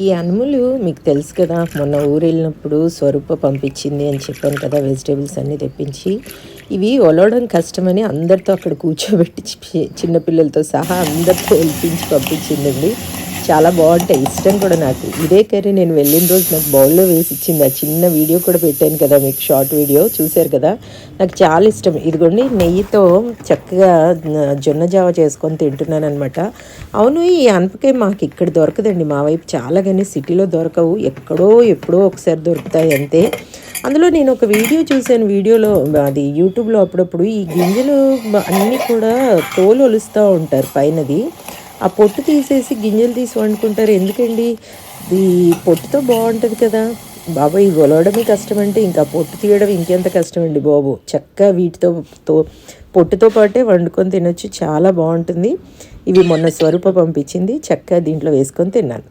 ఈ అనుములు మీకు తెలుసు కదా, మొన్న ఊరెళ్ళినప్పుడు స్వరూప పంపించింది అని చెప్పాను కదా, వెజిటేబుల్స్ అన్నీ తెప్పించి. ఇవి ఒలవడం కష్టమని అందరితో అక్కడ కూర్చోబెట్టి చిన్నపిల్లలతో సహా అందరితో ఒలిపించి పంపించిందండి. చాలా బాగుంటాయి, ఇష్టం కూడా నాకు. ఇదే కర్రీ నేను వెళ్ళిన రోజు నాకు బౌల్లో వేసి ఇచ్చింది. ఆ చిన్న వీడియో కూడా పెట్టాను కదా మీకు, షార్ట్ వీడియో చూశారు కదా. నాకు చాలా ఇష్టం. ఇదిగోండి నెయ్యితో చక్కగా జొన్న జావ చేసుకొని తింటున్నాను అనమాట. అవును, ఈ అనపకాయ మాకు ఇక్కడ దొరకదండి, మా వైపు చాలా, కానీ సిటీలో దొరకవు, ఎక్కడో ఎప్పుడో ఒకసారి దొరుకుతాయి అంతే. అందులో నేను ఒక వీడియో చూశాను, వీడియోలో అది యూట్యూబ్లో అప్పుడప్పుడు ఈ గింజలు అన్నీ కూడా తోలు ఒలుస్తూ ఉంటారు పైనది. ఆ పొట్టు తీసేసి గింజలు తీసి వండుకుంటారు ఎందుకండి? ఈ పొట్టుతో బాగుంటుంది కదా బాబు. ఈ ఒలవడమే కష్టమంటే ఇంకా పొట్టు తీయడం ఇంకెంత కష్టమండి బాబు. చక్కగా వీటితో పొట్టుతో పాటే వండుకొని తినొచ్చు, చాలా బాగుంటుంది. ఇవి మొన్న స్వరూప పంపించింది, చక్కగా దీంట్లో వేసుకొని తిన్నాను.